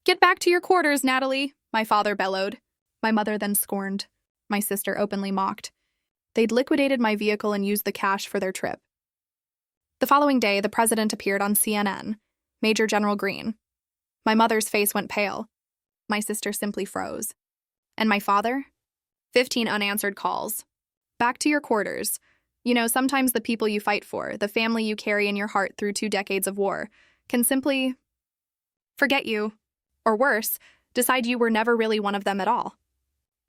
Get back to your quarters, Natalie, my father bellowed. My mother then scorned. My sister openly mocked. They'd liquidated my vehicle and used the cash for their trip. The following day, the president appeared on CNN, Major General Green. My mother's face went pale. My sister simply froze. And my father? 15 unanswered calls. Back to your quarters. You know, sometimes the people you fight for, the family you carry in your heart through 2 decades of war, can simply forget you. Or worse, decide you were never really one of them at all.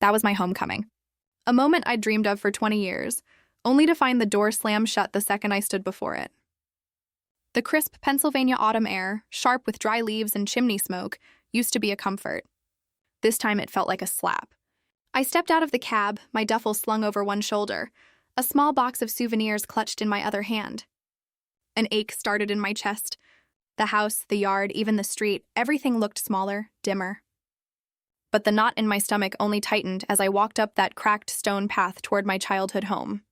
That was my homecoming. A moment I'd dreamed of for 20 years, only to find the door slam shut the second I stood before it. The crisp Pennsylvania autumn air, sharp with dry leaves and chimney smoke, used to be a comfort. This time it felt like a slap. I stepped out of the cab, my duffel slung over one shoulder, a small box of souvenirs clutched in my other hand. An ache started in my chest. The house, the yard, even the street, everything looked smaller, dimmer. But the knot in my stomach only tightened as I walked up that cracked stone path toward my childhood home.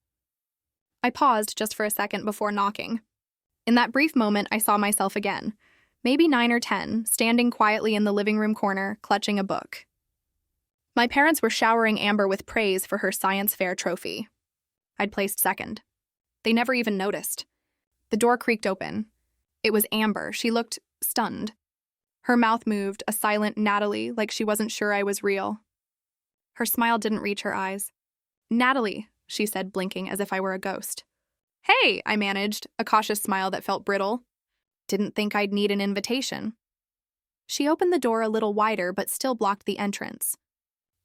I paused just for a second before knocking. In that brief moment, I saw myself again, maybe 9 or 10, standing quietly in the living room corner, clutching a book. My parents were showering Amber with praise for her science fair trophy. I'd placed second. They never even noticed. The door creaked open. It was Amber. She looked stunned. Her mouth moved, a silent Natalie, like she wasn't sure I was real. Her smile didn't reach her eyes. "Natalie," she said, blinking as if I were a ghost. "Hey," I managed, a cautious smile that felt brittle. Didn't think I'd need an invitation. She opened the door a little wider but still blocked the entrance.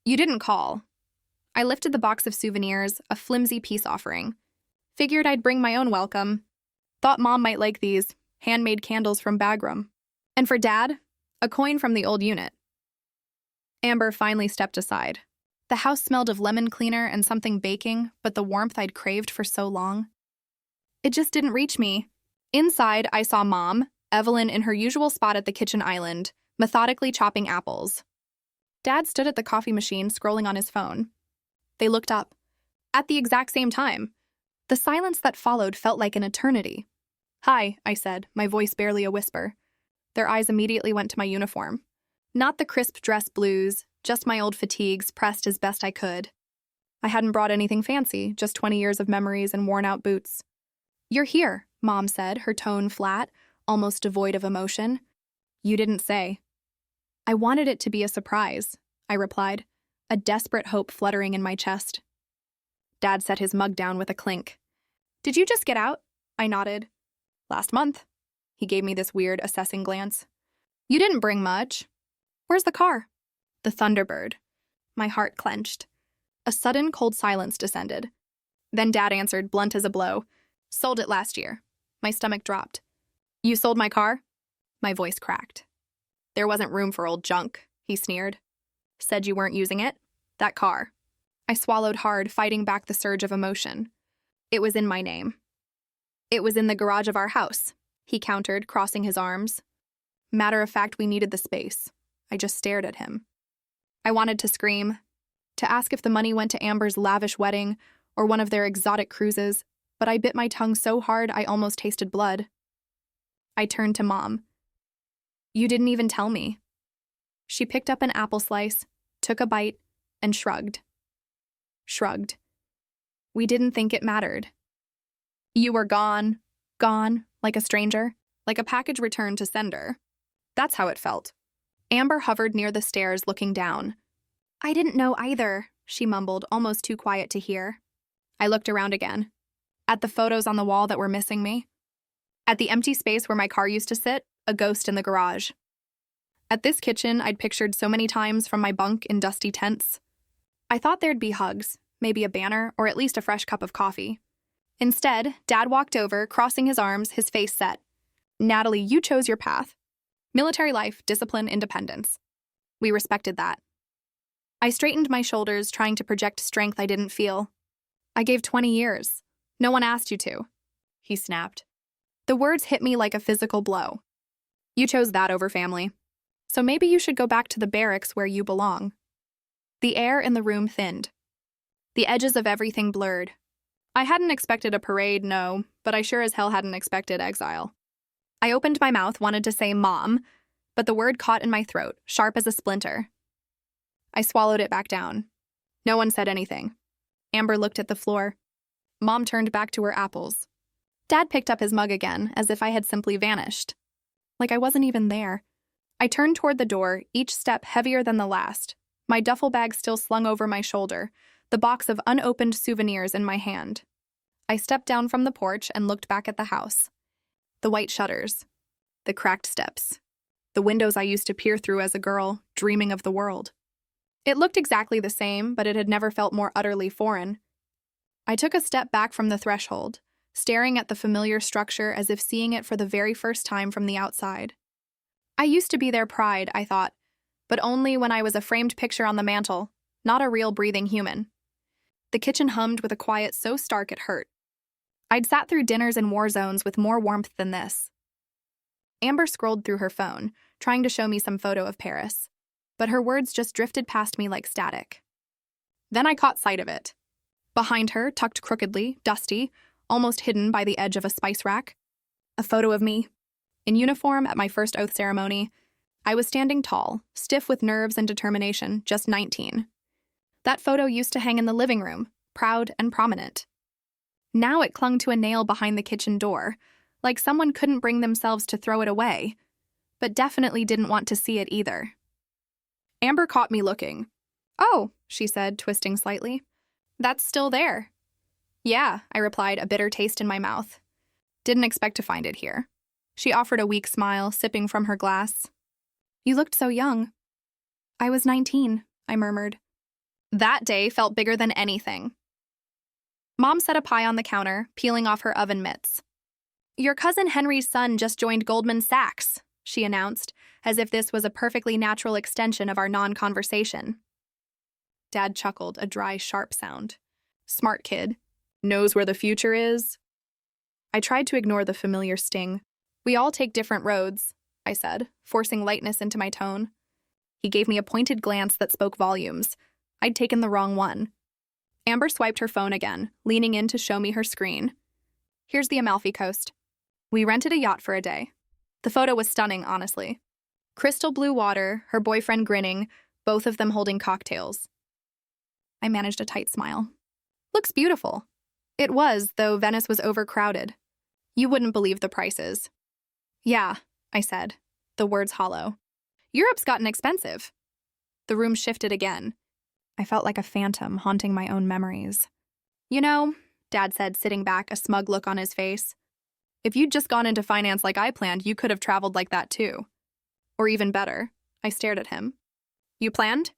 "You didn't call." I lifted the box of souvenirs, a flimsy peace offering. Figured I'd bring my own welcome. Thought Mom might like these, handmade candles from Bagram. And for Dad, a coin from the old unit. Amber finally stepped aside. The house smelled of lemon cleaner and something baking, but the warmth I'd craved for so long. It just didn't reach me. Inside, I saw Mom, Evelyn in her usual spot at the kitchen island, methodically chopping apples. Dad stood at the coffee machine, scrolling on his phone. They looked up. At the exact same time. The silence that followed felt like an eternity. "Hi," I said, my voice barely a whisper. Their eyes immediately went to my uniform. Not the crisp dress blues, just my old fatigues pressed as best I could. I hadn't brought anything fancy, just 20 years of memories and worn-out boots. "You're here," Mom said, her tone flat, almost devoid of emotion. "You didn't say." "I wanted it to be a surprise," I replied, a desperate hope fluttering in my chest. Dad set his mug down with a clink. "Did you just get out?" I nodded. "Last month." He gave me this weird, assessing glance. "You didn't bring much. Where's the car?" "The Thunderbird." My heart clenched. A sudden, cold silence descended. Then Dad answered, blunt as a blow. "Sold it last year." My stomach dropped. "You sold my car?" My voice cracked. "There wasn't room for old junk," he sneered. "Said you weren't using it? That car." I swallowed hard, fighting back the surge of emotion. It was in my name. "It was in the garage of our house," he countered, crossing his arms. Matter of fact, we needed the space. I just stared at him. I wanted to scream, to ask if the money went to Amber's lavish wedding or one of their exotic cruises, but I bit my tongue so hard I almost tasted blood. I turned to Mom. "You didn't even tell me." She picked up an apple slice, took a bite, and shrugged. Shrugged. "We didn't think it mattered." "You were gone, like a stranger, like a package returned to sender." That's how it felt. Amber hovered near the stairs, looking down. "I didn't know either," she mumbled, almost too quiet to hear. I looked around again. At the photos on the wall that were missing me. At the empty space where my car used to sit, a ghost in the garage. At this kitchen I'd pictured so many times from my bunk in dusty tents. I thought there'd be hugs, maybe a banner, or at least a fresh cup of coffee. Instead, Dad walked over, crossing his arms, his face set. "Natalie, you chose your path. Military life, discipline, independence." We respected that. I straightened my shoulders, trying to project strength I didn't feel. "I gave 20 years. No one asked you to," he snapped. The words hit me like a physical blow. "You chose that over family. So maybe you should go back to the barracks where you belong." The air in the room thinned. The edges of everything blurred. I hadn't expected a parade, no, but I sure as hell hadn't expected exile. I opened my mouth, wanted to say Mom, but the word caught in my throat, sharp as a splinter. I swallowed it back down. No one said anything. Amber looked at the floor. Mom turned back to her apples. Dad picked up his mug again, as if I had simply vanished. Like I wasn't even there. I turned toward the door, each step heavier than the last, my duffel bag still slung over my shoulder, the box of unopened souvenirs in my hand. I stepped down from the porch and looked back at the house. The white shutters, the cracked steps, the windows I used to peer through as a girl, dreaming of the world. It looked exactly the same, but it had never felt more utterly foreign. I took a step back from the threshold, staring at the familiar structure as if seeing it for the very first time from the outside. I used to be their pride, I thought, but only when I was a framed picture on the mantel, not a real breathing human. The kitchen hummed with a quiet so stark it hurt. I'd sat through dinners in war zones with more warmth than this. Amber scrolled through her phone, trying to show me some photo of Paris, but her words just drifted past me like static. Then I caught sight of it. Behind her, tucked crookedly, dusty, almost hidden by the edge of a spice rack, a photo of me. In uniform at my first oath ceremony, I was standing tall, stiff with nerves and determination, just 19. That photo used to hang in the living room, proud and prominent. Now it clung to a nail behind the kitchen door, like someone couldn't bring themselves to throw it away, but definitely didn't want to see it either. Amber caught me looking. "Oh," she said, twisting slightly. "That's still there." "Yeah," I replied, a bitter taste in my mouth. "Didn't expect to find it here." She offered a weak smile, sipping from her glass. "You looked so young." "I was 19, I murmured. That day felt bigger than anything. Mom set a pie on the counter, peeling off her oven mitts. "Your cousin Henry's son just joined Goldman Sachs," she announced, as if this was a perfectly natural extension of our non-conversation. Dad chuckled, a dry, sharp sound. "Smart kid. Knows where the future is." I tried to ignore the familiar sting. "We all take different roads," I said, forcing lightness into my tone. He gave me a pointed glance that spoke volumes. I'd taken the wrong one. Amber swiped her phone again, leaning in to show me her screen. "Here's the Amalfi Coast. We rented a yacht for a day." The photo was stunning, honestly. Crystal blue water, her boyfriend grinning, both of them holding cocktails. I managed a tight smile. "Looks beautiful." It was, though Venice was overcrowded. You wouldn't believe the prices. "Yeah," I said, the words hollow. "Europe's gotten expensive." The room shifted again. I felt like a phantom haunting my own memories. "You know," Dad said, sitting back, a smug look on his face, "if you'd just gone into finance like I planned, you could have traveled like that too. Or even better." I stared at him. "You planned?"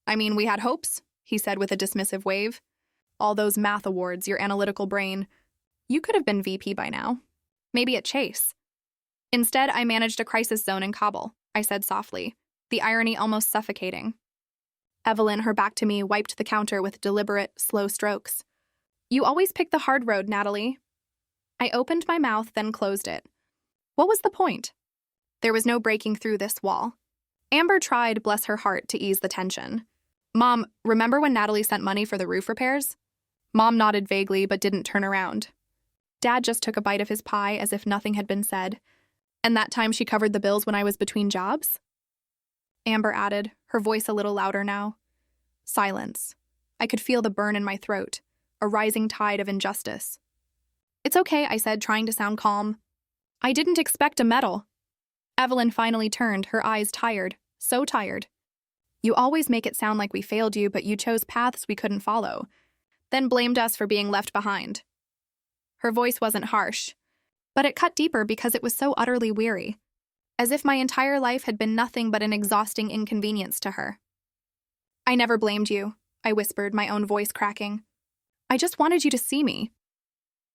"I mean, we had hopes," he said with a dismissive wave. "All those math awards, your analytical brain. You could have been VP by now. Maybe at Chase." "Instead, I managed a crisis zone in Kabul," I said softly, the irony almost suffocating. Evelyn, her back to me, wiped the counter with deliberate, slow strokes. "You always pick the hard road, Natalie." I opened my mouth, then closed it. What was the point? There was no breaking through this wall. Amber tried, bless her heart, to ease the tension. "Mom, remember when Natalie sent money for the roof repairs?" Mom nodded vaguely, but didn't turn around. Dad just took a bite of his pie as if nothing had been said. "And that time she covered the bills when I was between jobs?" Amber added, her voice a little louder now. Silence. I could feel the burn in my throat, a rising tide of injustice. "It's okay," I said, trying to sound calm. "I didn't expect a medal." Evelyn finally turned, her eyes tired, so tired. "You always make it sound like we failed you, but you chose paths we couldn't follow, then blamed us for being left behind." Her voice wasn't harsh, but it cut deeper because it was so utterly weary, as if my entire life had been nothing but an exhausting inconvenience to her. "I never blamed you," I whispered, my own voice cracking. "I just wanted you to see me."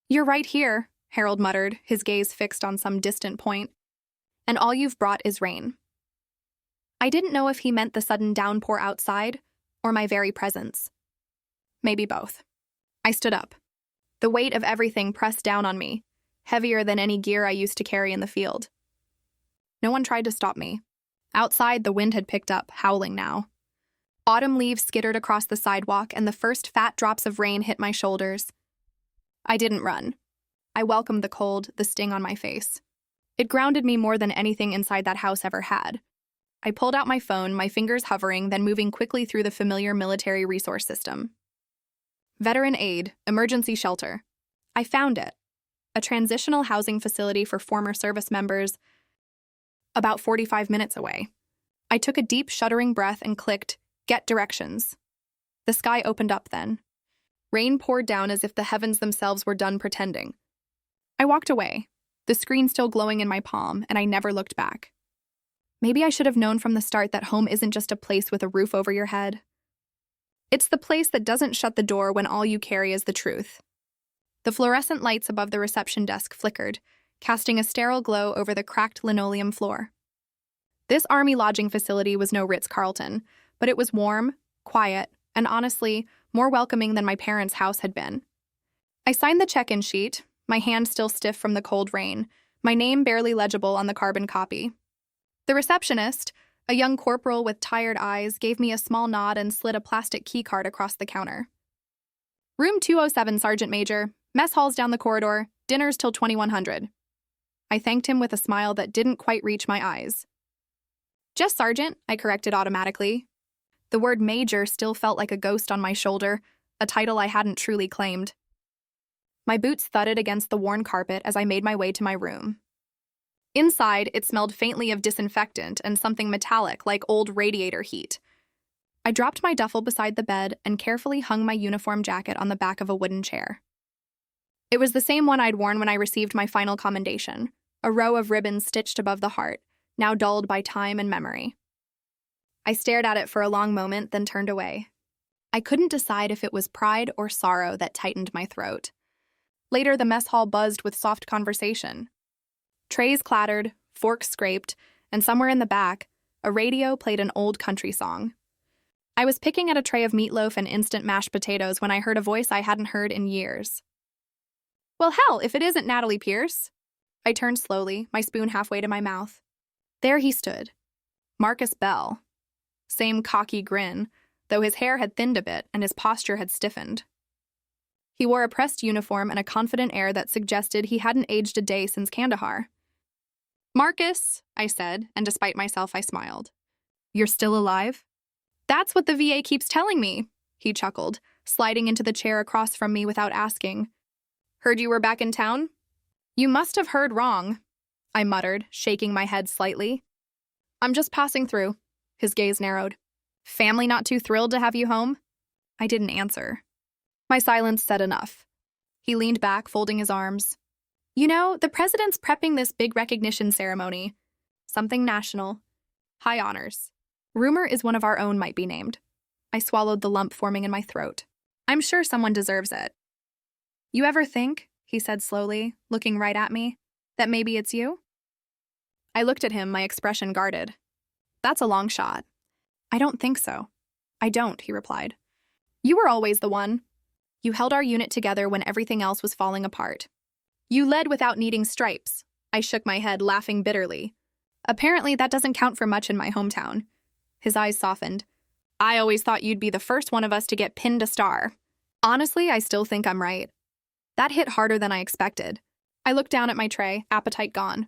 "You're right here," Harold muttered, his gaze fixed on some distant point. "And all you've brought is rain." I didn't know if he meant the sudden downpour outside, or my very presence. Maybe both. I stood up. The weight of everything pressed down on me, heavier than any gear I used to carry in the field. No one tried to stop me. Outside, the wind had picked up, howling now. Autumn leaves skittered across the sidewalk, and the first fat drops of rain hit my shoulders. I didn't run. I welcomed the cold, the sting on my face. It grounded me more than anything inside that house ever had. I pulled out my phone, my fingers hovering, then moving quickly through the familiar military resource system. Veteran Aid, Emergency Shelter. I found it. A transitional housing facility for former service members, about 45 minutes away. I took a deep, shuddering breath and clicked, Get directions. The sky opened up then. Rain poured down as if the heavens themselves were done pretending. I walked away, the screen still glowing in my palm, and I never looked back. Maybe I should have known from the start that home isn't just a place with a roof over your head. It's the place that doesn't shut the door when all you carry is the truth. The fluorescent lights above the reception desk flickered, casting a sterile glow over the cracked linoleum floor. This Army lodging facility was no Ritz-Carlton, but it was warm, quiet, and honestly, more welcoming than my parents' house had been. I signed the check-in sheet, my hand still stiff from the cold rain, my name barely legible on the carbon copy. The receptionist, a young corporal with tired eyes, gave me a small nod and slid a plastic key card across the counter. Room 207, Sergeant Major. Mess hall's down the corridor. Dinner's till 2100. I thanked him with a smile that didn't quite reach my eyes. Just Sergeant, I corrected automatically. The word Major still felt like a ghost on my shoulder, a title I hadn't truly claimed. My boots thudded against the worn carpet as I made my way to my room. Inside, it smelled faintly of disinfectant and something metallic like old radiator heat. I dropped my duffel beside the bed and carefully hung my uniform jacket on the back of a wooden chair. It was the same one I'd worn when I received my final commendation, a row of ribbons stitched above the heart, now dulled by time and memory. I stared at it for a long moment, then turned away. I couldn't decide if it was pride or sorrow that tightened my throat. Later, the mess hall buzzed with soft conversation. Trays clattered, forks scraped, and somewhere in the back, a radio played an old country song. I was picking at a tray of meatloaf and instant mashed potatoes when I heard a voice I hadn't heard in years. Well, hell, if it isn't Natalie Pierce. I turned slowly, my spoon halfway to my mouth. There he stood. Marcus Bell. Same cocky grin, though his hair had thinned a bit and his posture had stiffened. He wore a pressed uniform and a confident air that suggested he hadn't aged a day since Kandahar. Marcus, I said, and despite myself, I smiled. You're still alive? That's what the VA keeps telling me, he chuckled, sliding into the chair across from me without asking. Heard you were back in town? You must have heard wrong, I muttered, shaking my head slightly. I'm just passing through. His gaze narrowed. Family not too thrilled to have you home? I didn't answer. My silence said enough. He leaned back, folding his arms. You know, the president's prepping this big recognition ceremony. Something national. High honors. Rumor is one of our own might be named. I swallowed the lump forming in my throat. I'm sure someone deserves it. You ever think, he said slowly, looking right at me, that maybe it's you? I looked at him, my expression guarded. That's a long shot. I don't think so. I don't, he replied. You were always the one. You held our unit together when everything else was falling apart. You led without needing stripes. I shook my head, laughing bitterly. Apparently, that doesn't count for much in my hometown. His eyes softened. I always thought you'd be the first one of us to get pinned a star. Honestly, I still think I'm right. That hit harder than I expected. I looked down at my tray, appetite gone.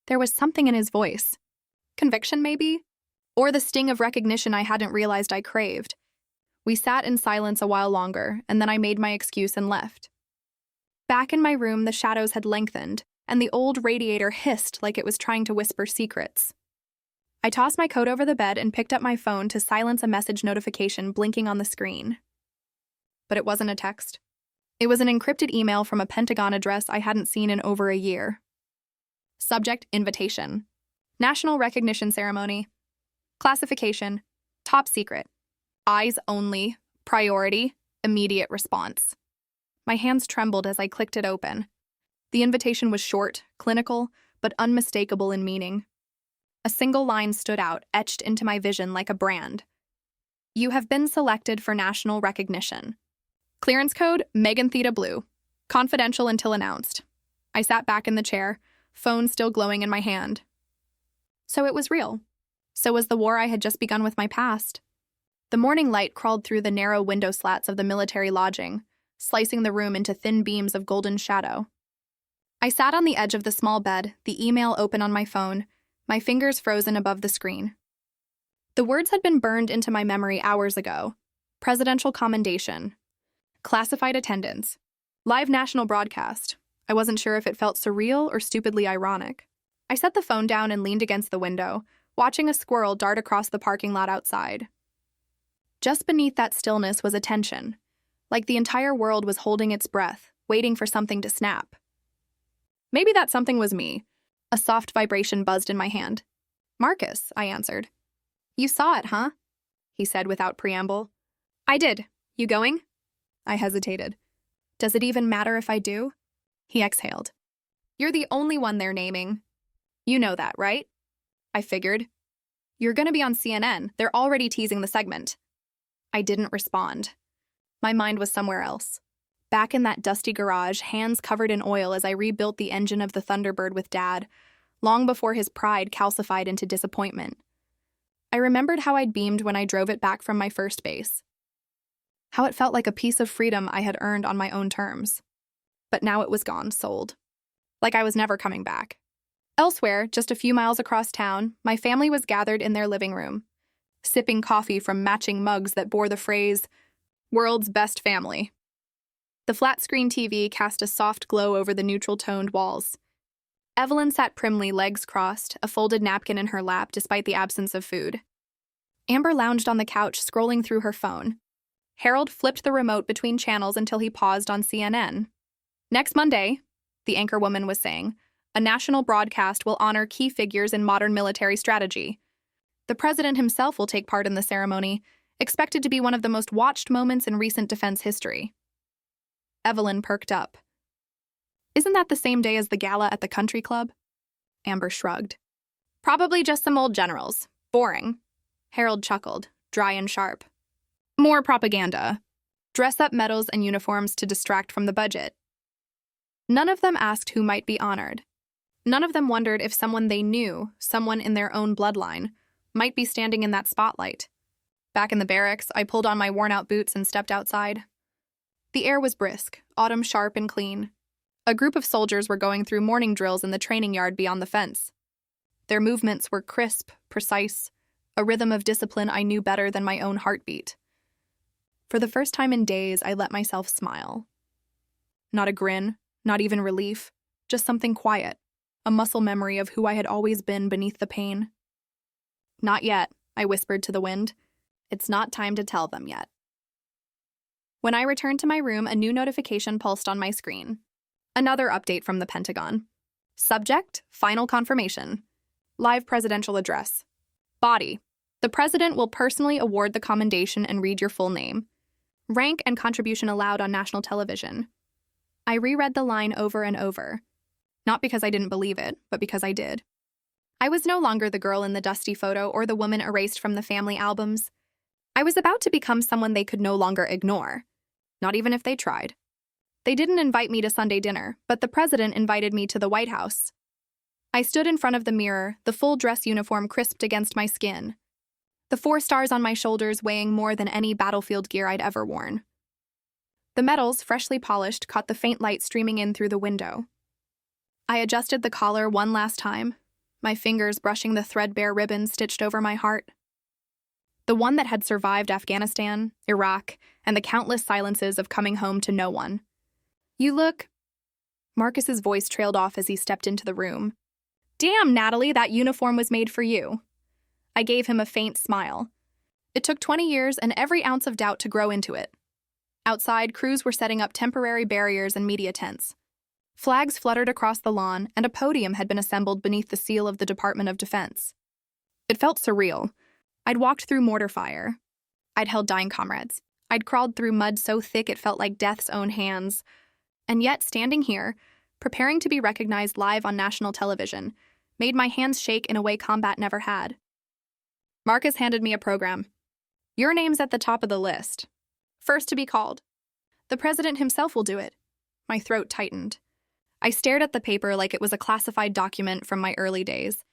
There was something in his voice. Conviction, maybe? Or the sting of recognition I hadn't realized I craved. We sat in silence a while longer, and then I made my excuse and left. Back in my room, the shadows had lengthened, and the old radiator hissed like it was trying to whisper secrets. I tossed my coat over the bed and picked up my phone to silence a message notification blinking on the screen. But it wasn't a text. It was an encrypted email from a Pentagon address I hadn't seen in over a year. Subject: Invitation. National Recognition Ceremony. Classification: Top secret. Eyes only. Priority. Immediate response. My hands trembled as I clicked it open. The invitation was short, clinical, but unmistakable in meaning. A single line stood out, etched into my vision like a brand. You have been selected for national recognition. Clearance code, Megan Theta Blue. Confidential until announced. I sat back in the chair, phone still glowing in my hand. So it was real. So was the war I had just begun with my past. The morning light crawled through the narrow window slats of the military lodging, slicing the room into thin beams of golden shadow. I sat on the edge of the small bed, the email open on my phone, my fingers frozen above the screen. The words had been burned into my memory hours ago. Presidential commendation. Classified attendance. Live national broadcast. I wasn't sure if it felt surreal or stupidly ironic. I set the phone down and leaned against the window, watching a squirrel dart across the parking lot outside. Just beneath that stillness was a tension, like the entire world was holding its breath, waiting for something to snap. Maybe that something was me. A soft vibration buzzed in my hand. "Marcus," I answered. "You saw it, huh?" he said without preamble. "I did. You going?" I hesitated. "Does it even matter if I do?" He exhaled. "You're the only one they're naming. You know that, right?" I figured. "You're gonna be on CNN. They're already teasing the segment." I didn't respond. My mind was somewhere else. Back in that dusty garage, hands covered in oil as I rebuilt the engine of the Thunderbird with Dad, long before his pride calcified into disappointment. I remembered how I'd beamed when I drove it back from my first base. How it felt like a piece of freedom I had earned on my own terms. But now it was gone, sold. Like I was never coming back. Elsewhere, just a few miles across town, my family was gathered in their living room, sipping coffee from matching mugs that bore the phrase, "World's Best Family." The flat-screen TV cast a soft glow over the neutral-toned walls. Evelyn sat primly, legs crossed, a folded napkin in her lap despite the absence of food. Amber lounged on the couch, scrolling through her phone. Harold flipped the remote between channels until he paused on CNN. "Next Monday," the anchorwoman was saying, "a national broadcast will honor key figures in modern military strategy. The president himself will take part in the ceremony, expected to be one of the most watched moments in recent defense history." Evelyn perked up. "Isn't that the same day as the gala at the country club?" Amber shrugged. "Probably just some old generals. Boring." Harold chuckled, dry and sharp. "More propaganda. Dress-up medals and uniforms to distract from the budget." None of them asked who might be honored. None of them wondered if someone they knew, someone in their own bloodline, might be standing in that spotlight. Back in the barracks, I pulled on my worn-out boots and stepped outside. The air was brisk, autumn sharp and clean. A group of soldiers were going through morning drills in the training yard beyond the fence. Their movements were crisp, precise, a rhythm of discipline I knew better than my own heartbeat. For the first time in days, I let myself smile. Not a grin, not even relief, just something quiet, a muscle memory of who I had always been beneath the pain. "Not yet," I whispered to the wind. "It's not time to tell them yet." When I returned to my room, a new notification pulsed on my screen. Another update from the Pentagon. Subject, final confirmation. Live presidential address. Body. The president will personally award the commendation and read your full name. Rank and contribution allowed on national television. I reread the line over and over. Not because I didn't believe it, but because I did. I was no longer the girl in the dusty photo or the woman erased from the family albums. I was about to become someone they could no longer ignore. Not even if they tried. They didn't invite me to Sunday dinner, but the president invited me to the White House. I stood in front of the mirror, the full dress uniform crisped against my skin. The 4 stars on my shoulders weighing more than any battlefield gear I'd ever worn. The medals, freshly polished, caught the faint light streaming in through the window. I adjusted the collar one last time, my fingers brushing the threadbare ribbon stitched over my heart. The one that had survived Afghanistan, Iraq, and the countless silences of coming home to no one. "You look..." Marcus's voice trailed off as he stepped into the room. "Damn, Natalie, that uniform was made for you." I gave him a faint smile. It took 20 years and every ounce of doubt to grow into it. Outside, crews were setting up temporary barriers and media tents. Flags fluttered across the lawn, and a podium had been assembled beneath the seal of the Department of Defense. It felt surreal. I'd walked through mortar fire. I'd held dying comrades. I'd crawled through mud so thick it felt like death's own hands. And yet, standing here, preparing to be recognized live on national television, made my hands shake in a way combat never had. Marcus handed me a program. "Your name's at the top of the list. First to be called. The president himself will do it." My throat tightened. I stared at the paper like it was a classified document from my early days.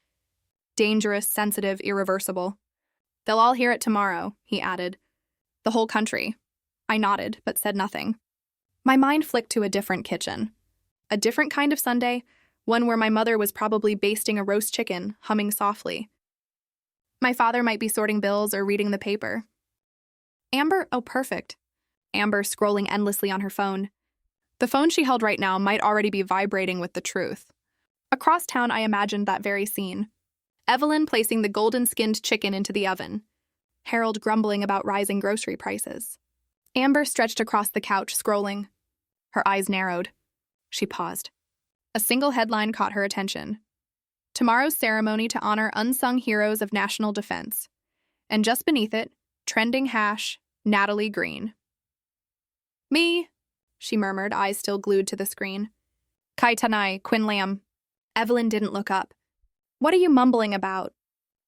Dangerous, sensitive, irreversible. "They'll all hear it tomorrow," he added. "The whole country." I nodded, but said nothing. My mind flicked to a different kitchen. A different kind of Sunday, one where my mother was probably basting a roast chicken, humming softly. My father might be sorting bills or reading the paper. Amber, oh perfect. Amber scrolling endlessly on her phone. The phone she held right now might already be vibrating with the truth. Across town, I imagined that very scene. Evelyn placing the golden-skinned chicken into the oven. Harold grumbling about rising grocery prices. Amber stretched across the couch, scrolling. Her eyes narrowed. She paused. A single headline caught her attention. Tomorrow's ceremony to honor unsung heroes of national defense. And just beneath it, trending hash, Natalie Green. Me, she murmured, eyes still glued to the screen. Kai Tanai, Quinn Lam. Evelyn didn't look up. What are you mumbling about?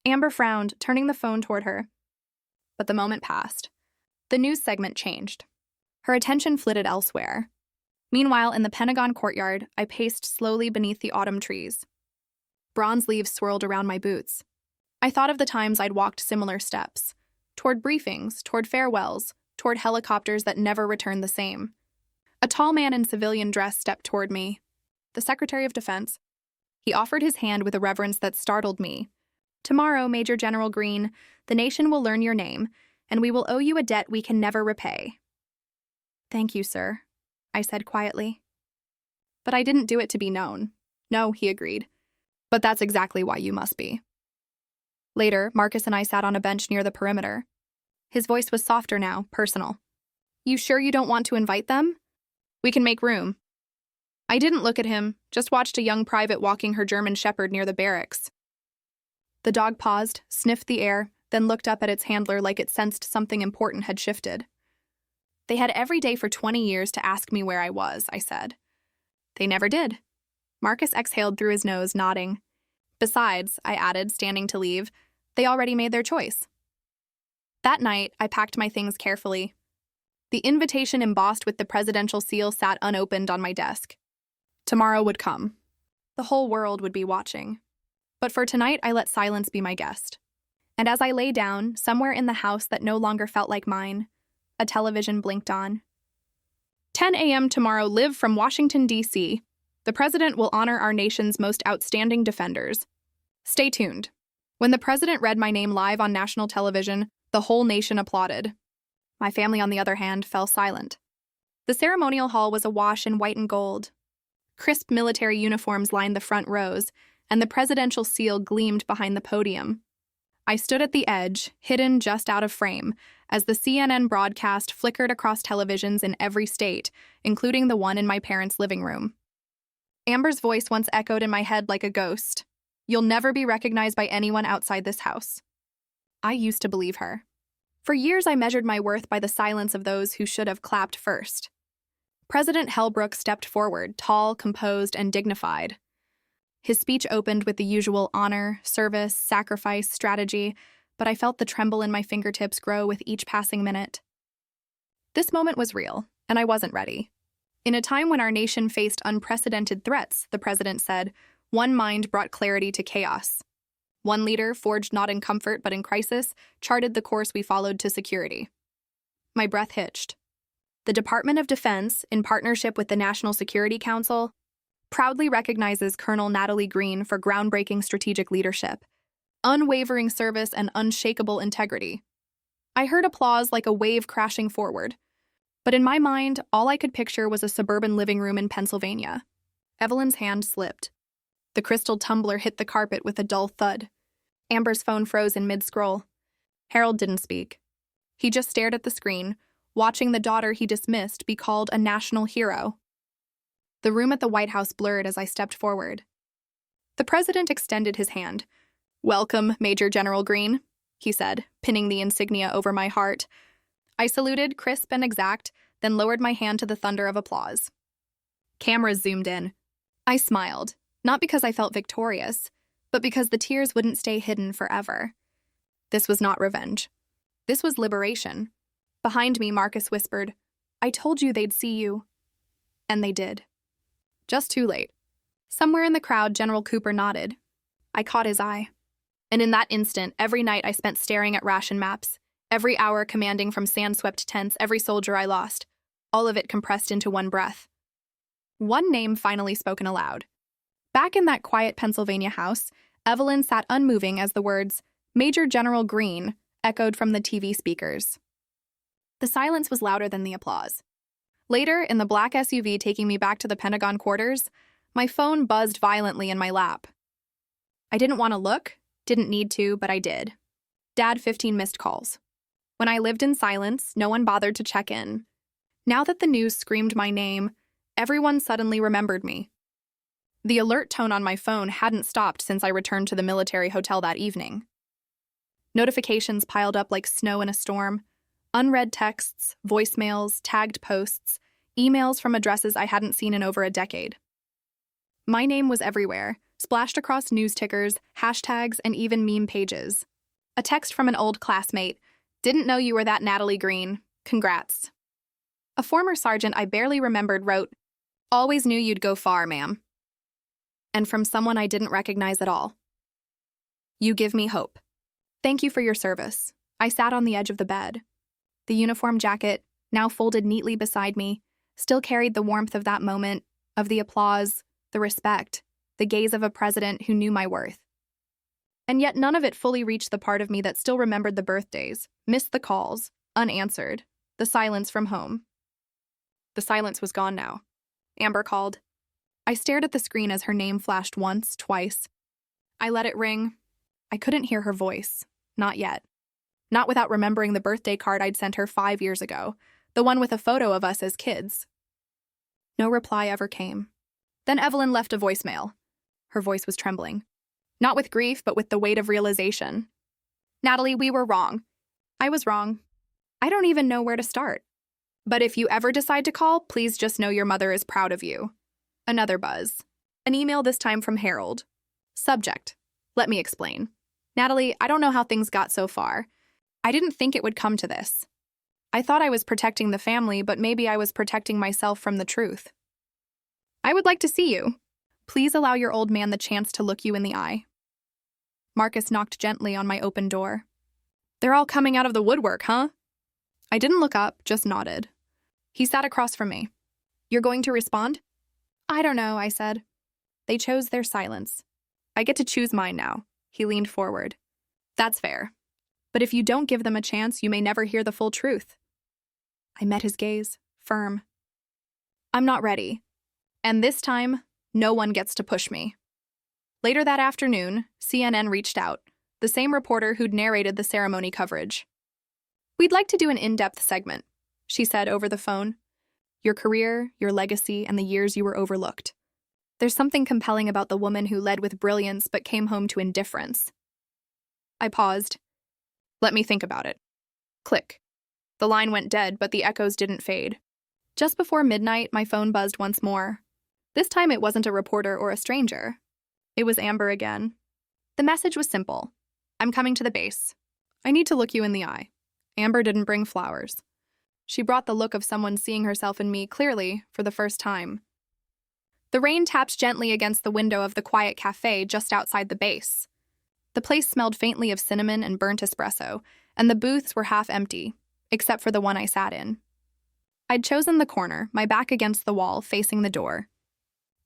Amber frowned, turning the phone toward her. But the moment passed. The news segment changed. Her attention flitted elsewhere. Meanwhile, in the Pentagon courtyard, I paced slowly beneath the autumn trees. Bronze leaves swirled around my boots. I thought of the times I'd walked similar steps. Toward briefings, toward farewells, toward helicopters that never returned the same. A tall man in civilian dress stepped toward me. The Secretary of Defense. He offered his hand with a reverence that startled me. Tomorrow, Major General Green, the nation will learn your name, and we will owe you a debt we can never repay. Thank you, sir, I said quietly. But I didn't do it to be known. No, he agreed. But that's exactly why you must be. Later, Marcus and I sat on a bench near the perimeter. His voice was softer now, personal. You sure you don't want to invite them? We can make room. I didn't look at him, just watched a young private walking her German shepherd near the barracks. The dog paused, sniffed the air, then looked up at its handler like it sensed something important had shifted. They had every day for 20 years to ask me where I was, I said. They never did. Marcus exhaled through his nose, nodding. Besides, I added, standing to leave, they already made their choice. That night, I packed my things carefully. The invitation embossed with the presidential seal sat unopened on my desk. Tomorrow would come. The whole world would be watching. But for tonight, I let silence be my guest. And as I lay down, somewhere in the house that no longer felt like mine, a television blinked on. 10 a.m. tomorrow, live from Washington, D.C. The president will honor our nation's most outstanding defenders. Stay tuned. When the president read my name live on national television, the whole nation applauded. My family, on the other hand, fell silent. The ceremonial hall was awash in white and gold. Crisp military uniforms lined the front rows, and the presidential seal gleamed behind the podium. I stood at the edge, hidden just out of frame, as the CNN broadcast flickered across televisions in every state, including the one in my parents' living room. Amber's voice once echoed in my head like a ghost. You'll never be recognized by anyone outside this house. I used to believe her. For years, I measured my worth by the silence of those who should have clapped first. President Hellbrook stepped forward, tall, composed, and dignified. His speech opened with the usual honor, service, sacrifice, strategy, but I felt the tremble in my fingertips grow with each passing minute. This moment was real, and I wasn't ready. In a time when our nation faced unprecedented threats, the president said, one mind brought clarity to chaos. One leader, forged not in comfort but in crisis, charted the course we followed to security. My breath hitched. The Department of Defense, in partnership with the National Security Council, proudly recognizes Colonel Natalie Green for groundbreaking strategic leadership, unwavering service, and unshakable integrity. I heard applause like a wave crashing forward. But in my mind, all I could picture was a suburban living room in Pennsylvania. Evelyn's hand slipped. The crystal tumbler hit the carpet with a dull thud. Amber's phone froze in mid-scroll. Harold didn't speak. He just stared at the screen, watching the daughter he dismissed be called a national hero. The room at the White House blurred as I stepped forward. The president extended his hand. Welcome, Major General Green, he said, pinning the insignia over my heart. I saluted, crisp and exact, then lowered my hand to the thunder of applause. Cameras zoomed in. I smiled, not because I felt victorious, but because the tears wouldn't stay hidden forever. This was not revenge. This was liberation. Behind me, Marcus whispered, I told you they'd see you. And they did. Just too late. Somewhere in the crowd, General Cooper nodded. I caught his eye. And in that instant, every night I spent staring at ration maps, every hour commanding from sand-swept tents, every soldier I lost, all of it compressed into one breath. One name finally spoken aloud. Back in that quiet Pennsylvania house, Evelyn sat unmoving as the words, "Major General Green," echoed from the TV speakers. The silence was louder than the applause. Later, in the black SUV taking me back to the Pentagon quarters, my phone buzzed violently in my lap. I didn't want to look, didn't need to, but I did. Dad, 15 missed calls. When I lived in silence, no one bothered to check in. Now that the news screamed my name, everyone suddenly remembered me. The alert tone on my phone hadn't stopped since I returned to the military hotel that evening. Notifications piled up like snow in a storm. Unread texts, voicemails, tagged posts, emails from addresses I hadn't seen in over a decade. My name was everywhere, splashed across news tickers, hashtags, and even meme pages. A text from an old classmate. "Didn't know you were that Natalie Green. Congrats." A former sergeant I barely remembered wrote, "Always knew you'd go far, ma'am." And from someone I didn't recognize at all. "You give me hope. Thank you for your service." I sat on the edge of the bed. The uniform jacket, now folded neatly beside me, still carried the warmth of that moment, of the applause, the respect, the gaze of a president who knew my worth. And yet none of it fully reached the part of me that still remembered the birthdays, missed the calls, unanswered, the silence from home. The silence was gone now. Amber called. I stared at the screen as her name flashed once, twice. I let it ring. I couldn't hear her voice. Not yet. Not without remembering the birthday card I'd sent her 5 years ago, the one with a photo of us as kids. No reply ever came. Then Evelyn left a voicemail. Her voice was trembling. Not with grief, but with the weight of realization. "Natalie, we were wrong. I was wrong. I don't even know where to start. But if you ever decide to call, please just know your mother is proud of you." Another buzz. An email this time from Harold. Subject. Let me explain. "Natalie, I don't know how things got so far. I didn't think it would come to this. I thought I was protecting the family, but maybe I was protecting myself from the truth. I would like to see you. Please allow your old man the chance to look you in the eye." Marcus knocked gently on my open door. "They're all coming out of the woodwork, huh?" I didn't look up, just nodded. He sat across from me. "You're going to respond?" "I don't know," I said. They chose their silence. "I get to choose mine now." He leaned forward. "That's fair. But if you don't give them a chance, you may never hear the full truth." I met his gaze, firm. "I'm not ready. And this time, no one gets to push me." Later that afternoon, CNN reached out, the same reporter who'd narrated the ceremony coverage. "We'd like to do an in-depth segment," she said over the phone. "Your career, your legacy, and the years you were overlooked. There's something compelling about the woman who led with brilliance but came home to indifference." I paused. "Let me think about it." Click. The line went dead, but the echoes didn't fade. Just before midnight, my phone buzzed once more. This time it wasn't a reporter or a stranger. It was Amber again. The message was simple. "I'm coming to the base. I need to look you in the eye." Amber didn't bring flowers. She brought the look of someone seeing herself in me clearly for the first time. The rain tapped gently against the window of the quiet cafe just outside the base. The place smelled faintly of cinnamon and burnt espresso, and the booths were half empty, except for the one I sat in. I'd chosen the corner, my back against the wall, facing the door.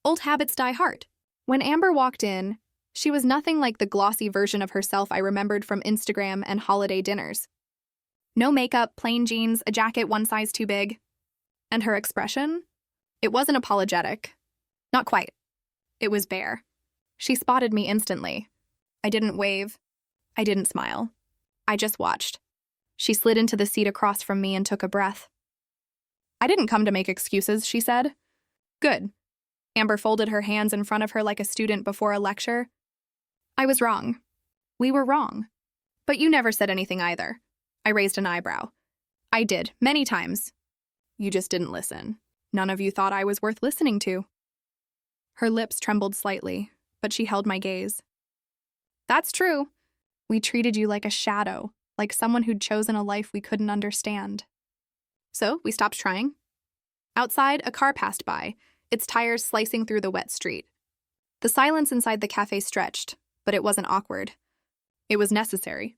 Old habits die hard. When Amber walked in, she was nothing like the glossy version of herself I remembered from Instagram and holiday dinners. No makeup, plain jeans, a jacket one size too big. And her expression? It wasn't apologetic. Not quite. It was bare. She spotted me instantly. I didn't wave. I didn't smile. I just watched. She slid into the seat across from me and took a breath. "I didn't come to make excuses," she said. "Good." Amber folded her hands in front of her like a student before a lecture. "I was wrong. We were wrong. But you never said anything either." I raised an eyebrow. "I did, many times. You just didn't listen. None of you thought I was worth listening to." Her lips trembled slightly, but she held my gaze. "That's true. We treated you like a shadow, like someone who'd chosen a life we couldn't understand. So we stopped trying." Outside, a car passed by, its tires slicing through the wet street. The silence inside the cafe stretched, but it wasn't awkward. It was necessary.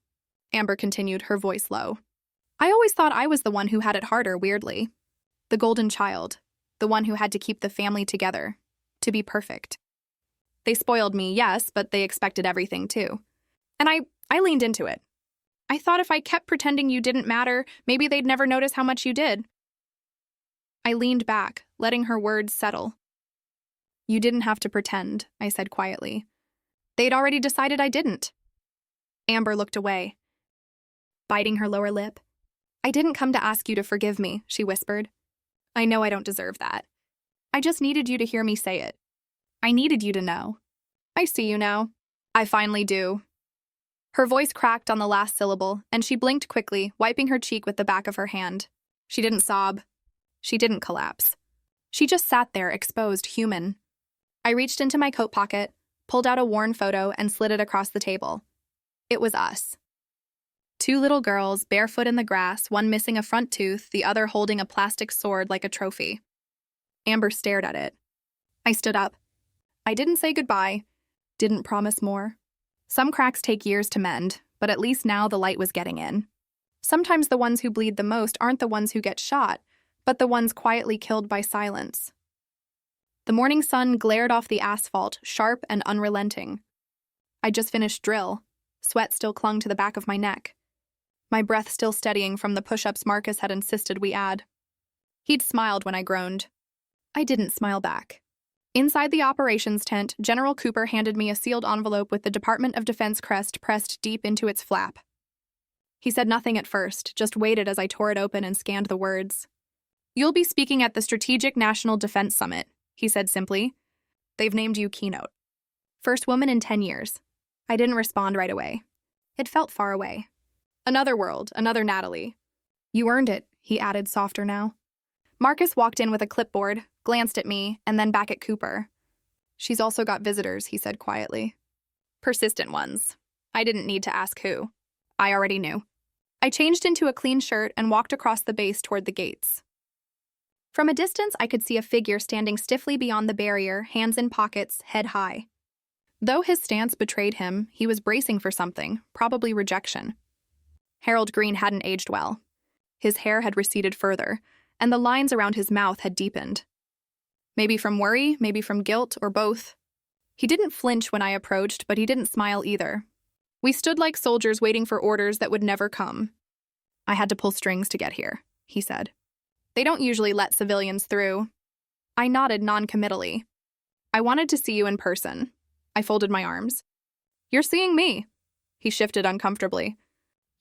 Amber continued, her voice low. "I always thought I was the one who had it harder, weirdly. The golden child. the one who had to keep the family together, to be perfect. They spoiled me, yes, but they expected everything too. And I leaned into it. I thought if I kept pretending you didn't matter, maybe they'd never notice how much you did. I leaned back, letting her words settle. You didn't have to pretend, I said quietly. They'd already decided I didn't. Amber looked away, biting her lower lip. I didn't come to ask you to forgive me, she whispered. I know I don't deserve that. I just needed you to hear me say it. I needed you to know. I see you now. I finally do. Her voice cracked on the last syllable, and she blinked quickly, wiping her cheek with the back of her hand. She didn't sob. She didn't collapse. She just sat there, exposed, human. I reached into my coat pocket, pulled out a worn photo, and slid it across the table. It was us. 2 little girls, barefoot in the grass, one missing a front tooth, the other holding a plastic sword like a trophy. Amber stared at it. I stood up. I didn't say goodbye, didn't promise more. Some cracks take years to mend, but at least now the light was getting in. Sometimes the ones who bleed the most aren't the ones who get shot, but the ones quietly killed by silence. The morning sun glared off the asphalt, sharp and unrelenting. I'd just finished drill. Sweat still clung to the back of my neck. My breath still steadying from the push-ups Marcus had insisted we add. He'd smiled when I groaned. I didn't smile back. Inside the operations tent, General Cooper handed me a sealed envelope with the Department of Defense crest pressed deep into its flap. He said nothing at first, just waited as I tore it open and scanned the words. You'll be speaking at the Strategic National Defense Summit, he said simply. They've named you keynote. First woman in 10 years. I didn't respond right away. It felt far away. Another world, another Natalie. You earned it, he added softer now. Marcus walked in with a clipboard, glanced at me, and then back at Cooper. She's also got visitors, he said quietly. Persistent ones. I didn't need to ask who. I already knew. I changed into a clean shirt and walked across the base toward the gates. From a distance, I could see a figure standing stiffly beyond the barrier, hands in pockets, head high. Though his stance betrayed him, he was bracing for something, probably rejection. Harold Green hadn't aged well. His hair had receded further, and the lines around his mouth had deepened. Maybe from worry, maybe from guilt, or both. He didn't flinch when I approached, but he didn't smile either. We stood like soldiers waiting for orders that would never come. I had to pull strings to get here, he said. They don't usually let civilians through. I nodded non-committally. I wanted to see you in person. I folded my arms. You're seeing me. He shifted uncomfortably.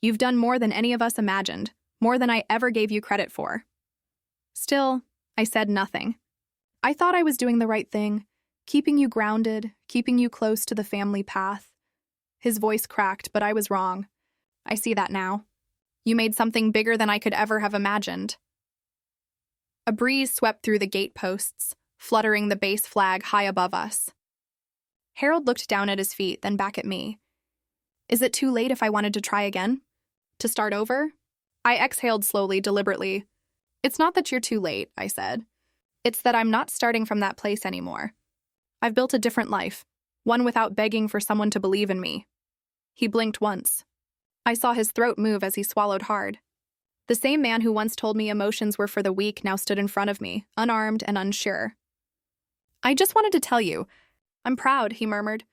You've done more than any of us imagined, more than I ever gave you credit for. Still, I said nothing. I thought I was doing the right thing, keeping you grounded, keeping you close to the family path. His voice cracked, but I was wrong. I see that now. You made something bigger than I could ever have imagined. A breeze swept through the gate posts, fluttering the base flag high above us. Harold looked down at his feet, then back at me. Is it too late if I wanted to try again? To start over? I exhaled slowly, deliberately. It's not that you're too late, I said. It's that I'm not starting from that place anymore. I've built a different life, one without begging for someone to believe in me. He blinked once. I saw his throat move as he swallowed hard. The same man who once told me emotions were for the weak now stood in front of me, unarmed and unsure. I just wanted to tell you. I'm proud, he murmured.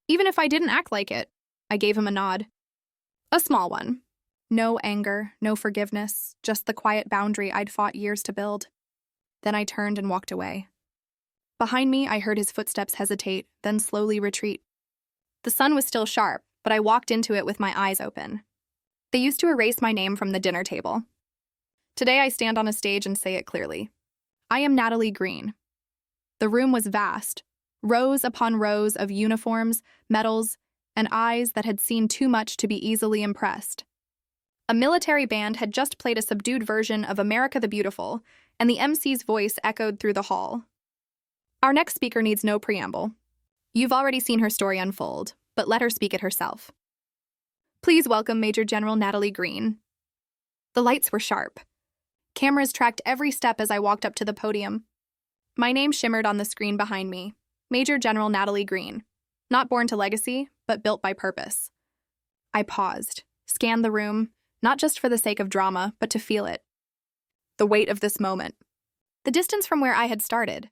Even if I didn't act like it. I gave him a nod. A small one. No anger, no forgiveness, just the quiet boundary I'd fought years to build. Then I turned and walked away. Behind me, I heard his footsteps hesitate, then slowly retreat. The sun was still sharp, but I walked into it with my eyes open. They used to erase my name from the dinner table. Today I stand on a stage and say it clearly. I am Natalie Green. The room was vast, rows upon rows of uniforms, medals, and eyes that had seen too much to be easily impressed. A military band had just played a subdued version of America the Beautiful, and the MC's voice echoed through the hall. Our next speaker needs no preamble. You've already seen her story unfold, but let her speak it herself. Please welcome Major General Natalie Green. The lights were sharp. Cameras tracked every step as I walked up to the podium. My name shimmered on the screen behind me. Major General Natalie Green. Not born to legacy, but built by purpose. I paused, scanned the room, not just for the sake of drama, but to feel it. The weight of this moment. the distance from where I had started.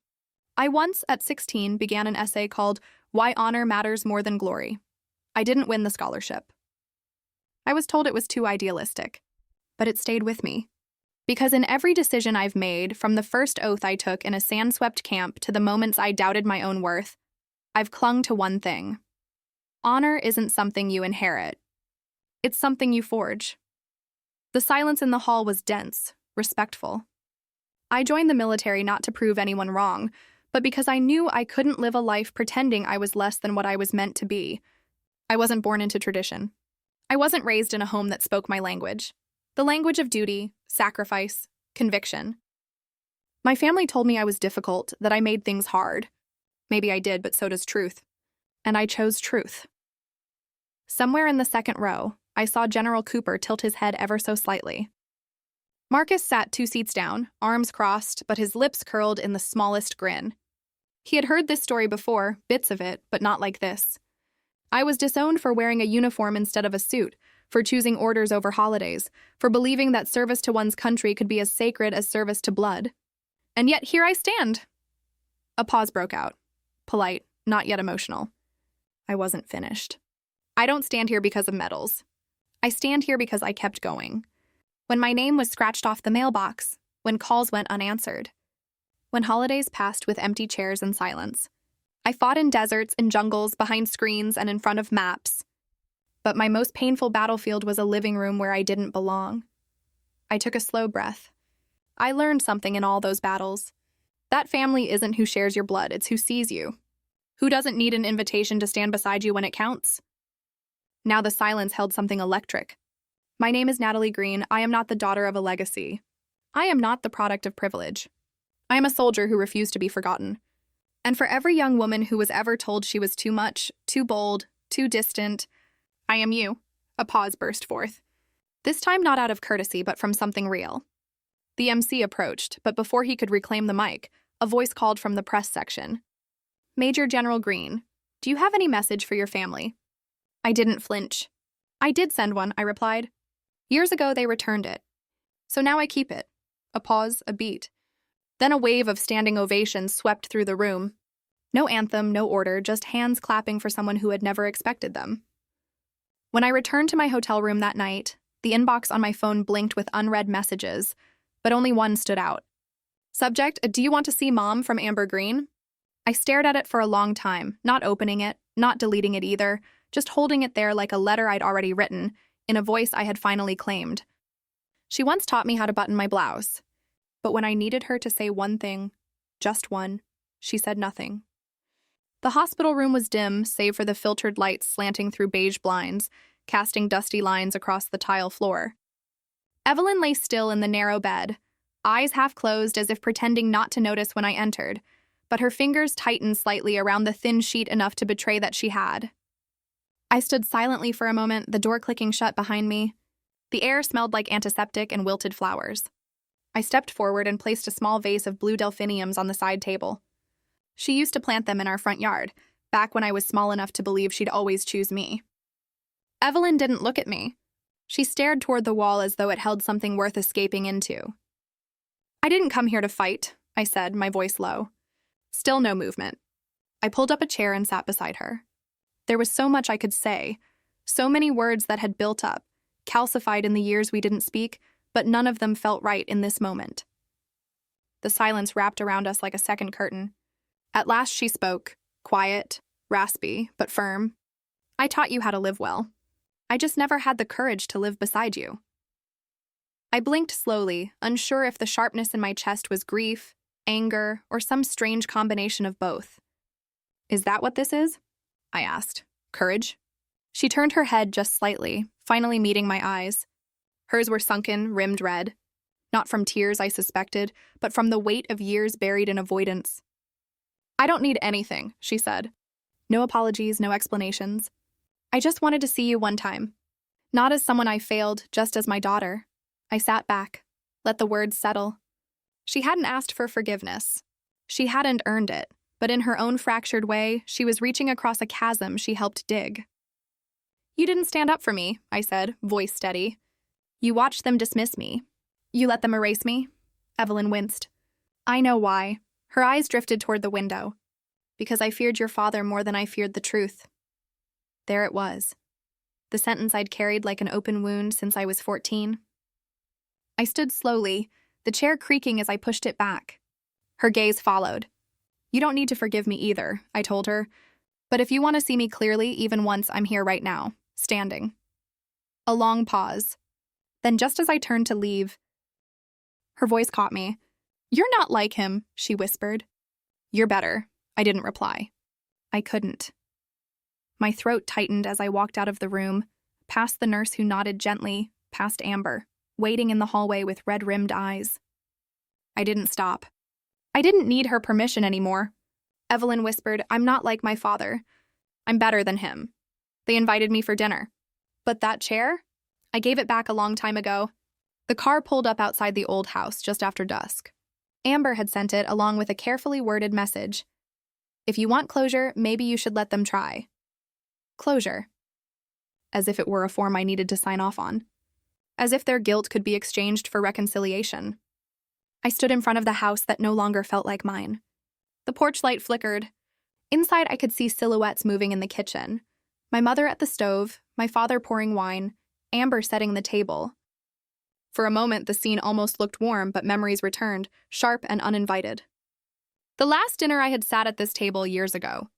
I once, at 16, began an essay called Why Honor Matters More Than Glory. I didn't win the scholarship. I was told it was too idealistic, but it stayed with me. Because in every decision I've made, from the first oath I took in a sand-swept camp to the moments I doubted my own worth, I've clung to one thing. Honor isn't something you inherit. It's something you forge. The silence in the hall was dense, respectful. I joined the military not to prove anyone wrong, but because I knew I couldn't live a life pretending I was less than what I was meant to be. I wasn't born into tradition. I wasn't raised in a home that spoke my language. The language of duty, sacrifice, conviction. My family told me I was difficult, that I made things hard. Maybe I did, but so does truth. And I chose truth. Somewhere in the second row, I saw General Cooper tilt his head ever so slightly. Marcus sat 2 seats down, arms crossed, but his lips curled in the smallest grin. He had heard this story before, bits of it, but not like this. I was disowned for wearing a uniform instead of a suit, for choosing orders over holidays, for believing that service to one's country could be as sacred as service to blood. And yet here I stand. A pause broke out. Polite, not yet emotional. I wasn't finished. I don't stand here because of medals. I stand here because I kept going. When my name was scratched off the mailbox, when calls went unanswered, when holidays passed with empty chairs and silence. I fought in deserts, in jungles, behind screens, and in front of maps. But my most painful battlefield was a living room where I didn't belong. I took a slow breath. I learned something in all those battles. That family isn't who shares your blood, it's who sees you. Who doesn't need an invitation to stand beside you when it counts? Now the silence held something electric. My name is Natalie Green. I am not the daughter of a legacy. I am not the product of privilege. I am a soldier who refused to be forgotten. And for every young woman who was ever told she was too much, too bold, too distant, I am you. A pause burst forth. This time not out of courtesy, but from something real. The MC approached, but before he could reclaim the mic, a voice called from the press section. Major General Green, do you have any message for your family? I didn't flinch. I did send one, I replied. Years ago, they returned it. So now I keep it. A pause, a beat. Then a wave of standing ovations swept through the room. No anthem, no order, just hands clapping for someone who had never expected them. When I returned to my hotel room that night, the inbox on my phone blinked with unread messages, but only one stood out. Subject, do you want to see Mom from Amber Green? I stared at it for a long time, not opening it, not deleting it either, just holding it there like a letter I'd already written, in a voice I had finally claimed. She once taught me how to button my blouse. But when I needed her to say one thing, just one, she said nothing. The hospital room was dim, save for the filtered lights slanting through beige blinds, casting dusty lines across the tile floor. Evelyn lay still in the narrow bed, eyes half closed as if pretending not to notice when I entered, but her fingers tightened slightly around the thin sheet enough to betray that she had. I stood silently for a moment, the door clicking shut behind me. The air smelled like antiseptic and wilted flowers. I stepped forward and placed a small vase of blue delphiniums on the side table. She used to plant them in our front yard, back when I was small enough to believe she'd always choose me. Evelyn didn't look at me. She stared toward the wall as though it held something worth escaping into. I didn't come here to fight, I said, my voice low. Still no movement. I pulled up a chair and sat beside her. There was so much I could say, so many words that had built up, calcified in the years we didn't speak, but none of them felt right in this moment. The silence wrapped around us like a second curtain. At last she spoke, quiet, raspy, but firm. I taught you how to live well. I just never had the courage to live beside you. I blinked slowly, unsure if the sharpness in my chest was grief, anger, or some strange combination of both. Is that what this is? I asked. Courage? She turned her head just slightly, finally meeting my eyes. Hers were sunken, rimmed red. Not from tears, I suspected, but from the weight of years buried in avoidance. I don't need anything, she said. No apologies, no explanations. I just wanted to see you one time. Not as someone I failed, just as my daughter. I sat back, let the words settle. She hadn't asked for forgiveness. She hadn't earned it, but in her own fractured way, she was reaching across a chasm she helped dig. You didn't stand up for me, I said, voice steady. You watched them dismiss me. You let them erase me? Evelyn winced. I know why. Her eyes drifted toward the window. Because I feared your father more than I feared the truth. There it was. The sentence I'd carried like an open wound since I was 14. I stood slowly, the chair creaking as I pushed it back. Her gaze followed. You don't need to forgive me either, I told her. But if you want to see me clearly, even once, I'm here right now, standing. A long pause. Then just as I turned to leave, her voice caught me. You're not like him, she whispered. You're better, I didn't reply. I couldn't. My throat tightened as I walked out of the room, past the nurse who nodded gently, past Amber, waiting in the hallway with red-rimmed eyes. I didn't stop. I didn't need her permission anymore. Evelyn whispered, I'm not like my father. I'm better than him. They invited me for dinner. But that chair? I gave it back a long time ago. The car pulled up outside the old house just after dusk. Amber had sent it along with a carefully worded message. If you want closure, maybe you should let them try. Closure. As if it were a form I needed to sign off on. As if their guilt could be exchanged for reconciliation. I stood in front of the house that no longer felt like mine. The porch light flickered. Inside, I could see silhouettes moving in the kitchen. My mother at the stove, my father pouring wine, Amber setting the table. For a moment, the scene almost looked warm, but memories returned, sharp and uninvited. The last dinner I had sat at this table years ago.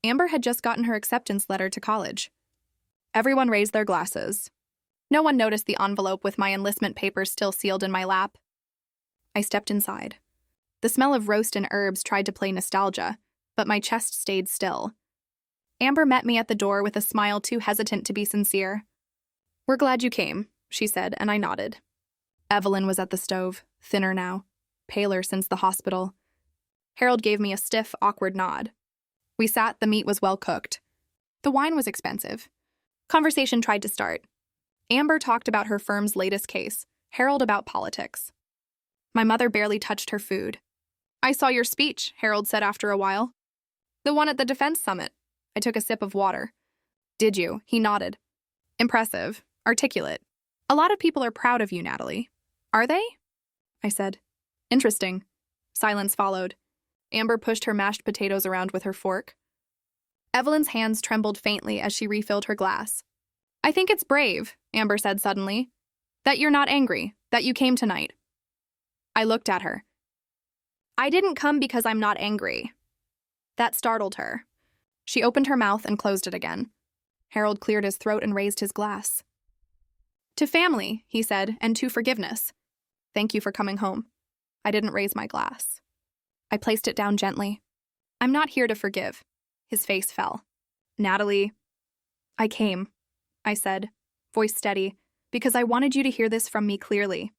Amber had just gotten her acceptance letter to college. Everyone raised their glasses. No one noticed the envelope with my enlistment papers still sealed in my lap. I stepped inside. The smell of roast and herbs tried to play nostalgia, but my chest stayed still. Amber met me at the door with a smile too hesitant to be sincere. We're glad you came, she said, and I nodded. Evelyn was at the stove, thinner now, paler since the hospital. Harold gave me a stiff, awkward nod. We sat, the meat was well cooked. The wine was expensive. Conversation tried to start. Amber talked about her firm's latest case, Harold about politics. My mother barely touched her food. I saw your speech, Harold said after a while. The one at the defense summit. I took a sip of water. Did you? He nodded. Impressive. Articulate. A lot of people are proud of you, Natalie. Are they? I said. Interesting. Silence followed. Amber pushed her mashed potatoes around with her fork. Evelyn's hands trembled faintly as she refilled her glass. I think it's brave, Amber said suddenly. That you're not angry, that you came tonight. I looked at her. I didn't come because I'm not angry. That startled her. She opened her mouth and closed it again. Harold cleared his throat and raised his glass. To family, he said, and to forgiveness. Thank you for coming home. I didn't raise my glass. I placed it down gently. I'm not here to forgive. His face fell. Natalie, I came, I said, voice steady, because I wanted you to hear this from me clearly.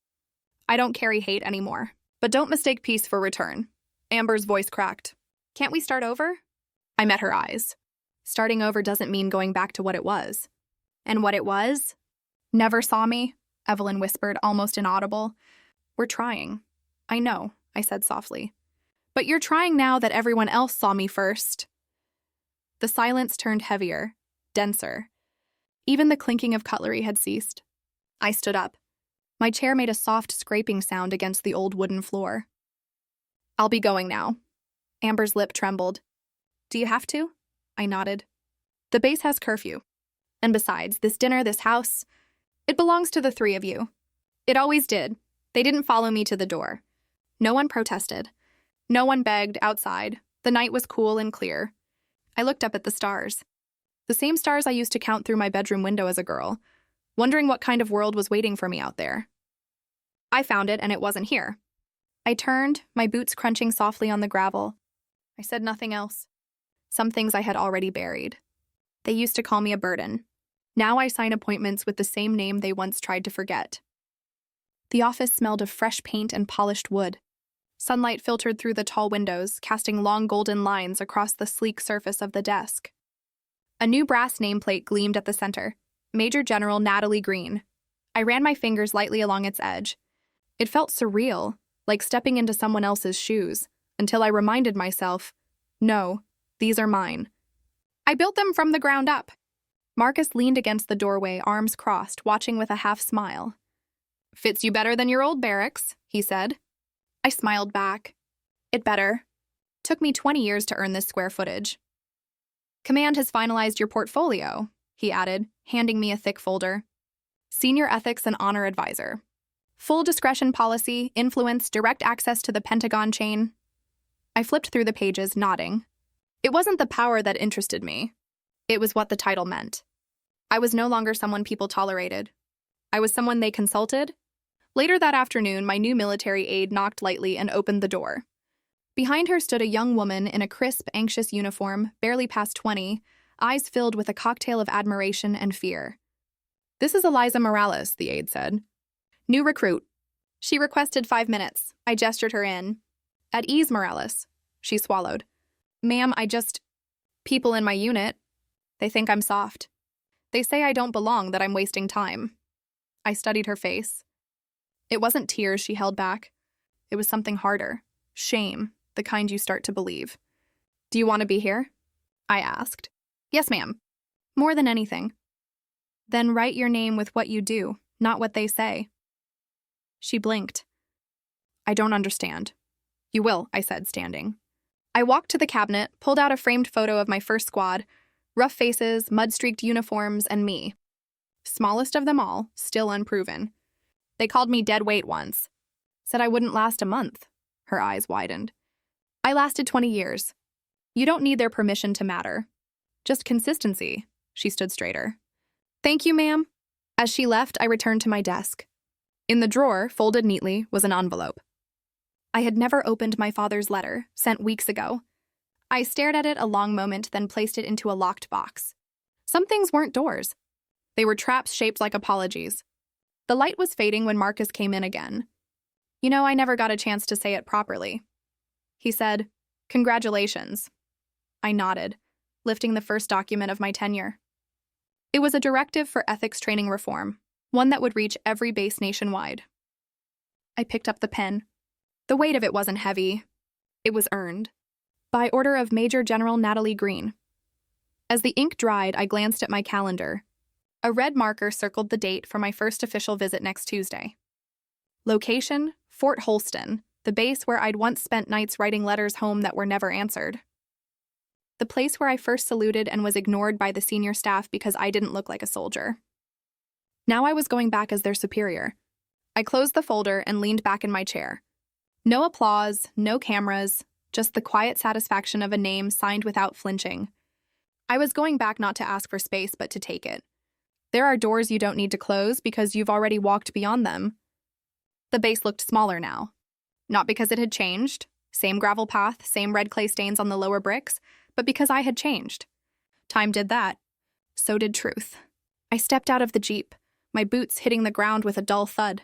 I don't carry hate anymore, but don't mistake peace for return. Amber's voice cracked. Can't we start over? I met her eyes. Starting over doesn't mean going back to what it was. And what it was? Never saw me, Evelyn whispered, almost inaudible. We're trying. I know, I said softly. But you're trying now that everyone else saw me first. The silence turned heavier, denser. Even the clinking of cutlery had ceased. I stood up. My chair made a soft scraping sound against the old wooden floor. I'll be going now. Amber's lip trembled. Do you have to? I nodded. The base has curfew. And besides, this dinner, this house, it belongs to the three of you. It always did. They didn't follow me to the door. No one protested. No one begged outside. The night was cool and clear. I looked up at the stars. The same stars I used to count through my bedroom window as a girl, wondering what kind of world was waiting for me out there. I found it, and it wasn't here. I turned, my boots crunching softly on the gravel. I said nothing else. Some things I had already buried. They used to call me a burden. Now I sign appointments with the same name they once tried to forget. The office smelled of fresh paint and polished wood. Sunlight filtered through the tall windows, casting long golden lines across the sleek surface of the desk. A new brass nameplate gleamed at the center. Major General Natalie Green. I ran my fingers lightly along its edge. It felt surreal, like stepping into someone else's shoes, until I reminded myself, no, these are mine. I built them from the ground up. Marcus leaned against the doorway, arms crossed, watching with a half smile. Fits you better than your old barracks, he said. I smiled back. It better. Took me 20 years to earn this square footage. Command has finalized your portfolio, he added, handing me a thick folder. Senior Ethics and Honor Advisor. Full discretion policy, influence, direct access to the Pentagon chain. I flipped through the pages, nodding. It wasn't the power that interested me. It was what the title meant. I was no longer someone people tolerated. I was someone they consulted. Later that afternoon, my new military aide knocked lightly and opened the door. Behind her stood a young woman in a crisp, anxious uniform, barely past 20, eyes filled with a cocktail of admiration and fear. "This is Eliza Morales," the aide said. "New recruit." She requested 5 minutes. I gestured her in. "At ease, Morales." She swallowed. "Ma'am, people in my unit, they think I'm soft. They say I don't belong, that I'm wasting time." I studied her face. It wasn't tears she held back. It was something harder. Shame, the kind you start to believe. "Do you want to be here?" I asked. "Yes, ma'am. More than anything." "Then write your name with what you do, not what they say." She blinked. "I don't understand." "You will," I said, standing. I walked to the cabinet, pulled out a framed photo of my first squad, rough faces, mud-streaked uniforms, and me. Smallest of them all, still unproven. They called me dead weight once. Said I wouldn't last a month. Her eyes widened. I lasted 20 years. You don't need their permission to matter. Just consistency. She stood straighter. "Thank you, ma'am." As she left, I returned to my desk. In the drawer, folded neatly, was an envelope. I had never opened my father's letter, sent weeks ago. I stared at it a long moment, then placed it into a locked box. Some things weren't doors. They were traps shaped like apologies. The light was fading when Marcus came in again. "You know, I never got a chance to say it properly." He said, "Congratulations." I nodded, lifting the first document of my tenure. It was a directive for ethics training reform, one that would reach every base nationwide. I picked up the pen. The weight of it wasn't heavy. It was earned. By order of Major General Natalie Green. As the ink dried, I glanced at my calendar. A red marker circled the date for my first official visit next Tuesday. Location, Fort Holston, the base where I'd once spent nights writing letters home that were never answered. The place where I first saluted and was ignored by the senior staff because I didn't look like a soldier. Now I was going back as their superior. I closed the folder and leaned back in my chair. No applause, no cameras, just the quiet satisfaction of a name signed without flinching. I was going back not to ask for space, but to take it. There are doors you don't need to close because you've already walked beyond them. The base looked smaller now. Not because it had changed, same gravel path, same red clay stains on the lower bricks, but because I had changed. Time did that. So did truth. I stepped out of the Jeep, my boots hitting the ground with a dull thud.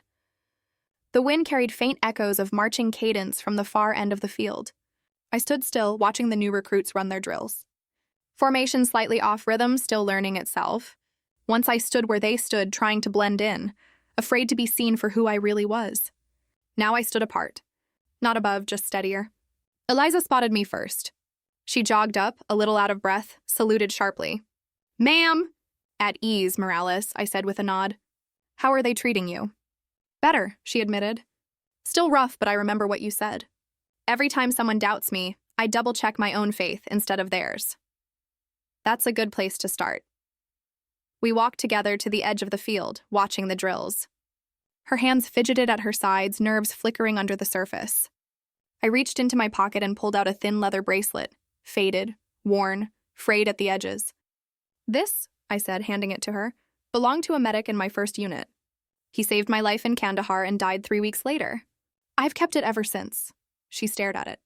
The wind carried faint echoes of marching cadence from the far end of the field. I stood still, watching the new recruits run their drills. Formation slightly off rhythm, still learning itself. Once I stood where they stood, trying to blend in, afraid to be seen for who I really was. Now I stood apart. Not above, just steadier. Eliza spotted me first. She jogged up, a little out of breath, saluted sharply. "Ma'am!" "At ease, Morales," I said with a nod. "How are they treating you?" "Better," she admitted. "Still rough, but I remember what you said. Every time someone doubts me, I double-check my own faith instead of theirs." That's a good place to start. We walked together to the edge of the field, watching the drills. Her hands fidgeted at her sides, nerves flickering under the surface. I reached into my pocket and pulled out a thin leather bracelet, faded, worn, frayed at the edges. "This," I said, handing it to her, "belonged to a medic in my first unit. He saved my life in Kandahar and died 3 weeks later. I've kept it ever since." She stared at it.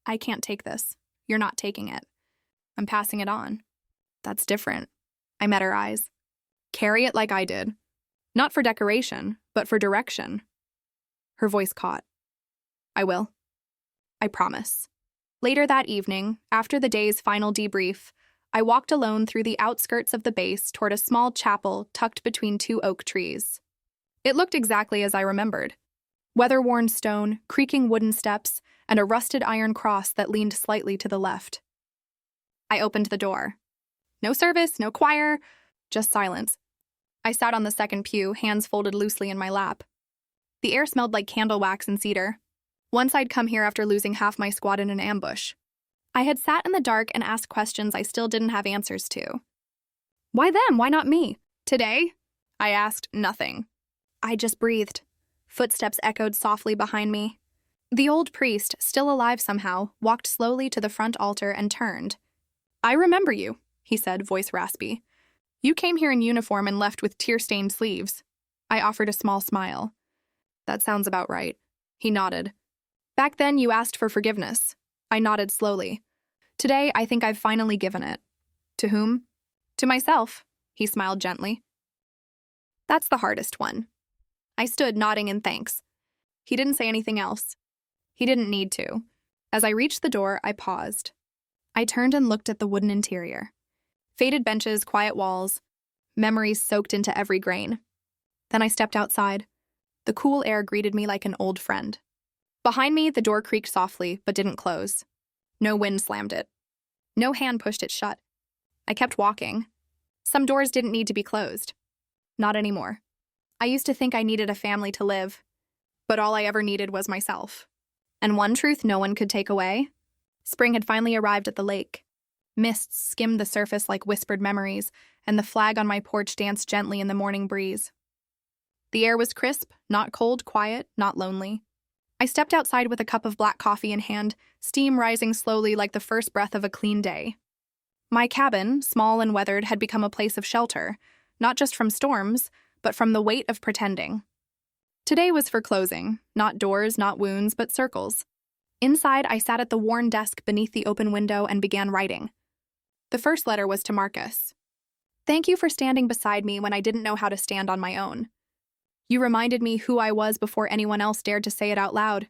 "I can't take this. You're not taking it. I'm passing it on." "That's different." I met her eyes. "Carry it like I did. Not for decoration, but for direction." Her voice caught. "I will. I promise." Later that evening, after the day's final debrief, I walked alone through the outskirts of the base toward a small chapel tucked between 2 oak trees. It looked exactly as I remembered. Weather-worn stone, creaking wooden steps, and a rusted iron cross that leaned slightly to the left. I opened the door. No service, no choir, just silence. I sat on the second pew, hands folded loosely in my lap. The air smelled like candle wax and cedar. Once I'd come here after losing half my squad in an ambush. I had sat in the dark and asked questions I still didn't have answers to. Why them? Why not me? Today? I asked nothing. I just breathed. Footsteps echoed softly behind me. The old priest, still alive somehow, walked slowly to the front altar and turned. I remember you, he said, voice raspy. You came here in uniform and left with tear-stained sleeves. I offered a small smile. That sounds about right. He nodded. Back then you asked for forgiveness. I nodded slowly. Today I think I've finally given it. To whom? To myself, he smiled gently. That's the hardest one. I stood nodding in thanks. He didn't say anything else. He didn't need to. As I reached the door, I paused. I turned and looked at the wooden interior. Faded benches, quiet walls, memories soaked into every grain. Then I stepped outside. The cool air greeted me like an old friend. Behind me, the door creaked softly, but didn't close. No wind slammed it. No hand pushed it shut. I kept walking. Some doors didn't need to be closed. Not anymore. I used to think I needed a family to live, but all I ever needed was myself. And one truth no one could take away: spring had finally arrived at the lake. Mists skimmed the surface like whispered memories, and the flag on my porch danced gently in the morning breeze. The air was crisp, not cold, quiet, not lonely. I stepped outside with a cup of black coffee in hand, steam rising slowly like the first breath of a clean day. My cabin, small and weathered, had become a place of shelter, not just from storms, but from the weight of pretending. Today was for closing, not doors, not wounds, but circles. Inside, I sat at the worn desk beneath the open window and began writing. The first letter was to Marcus. Thank you for standing beside me when I didn't know how to stand on my own. You reminded me who I was before anyone else dared to say it out loud.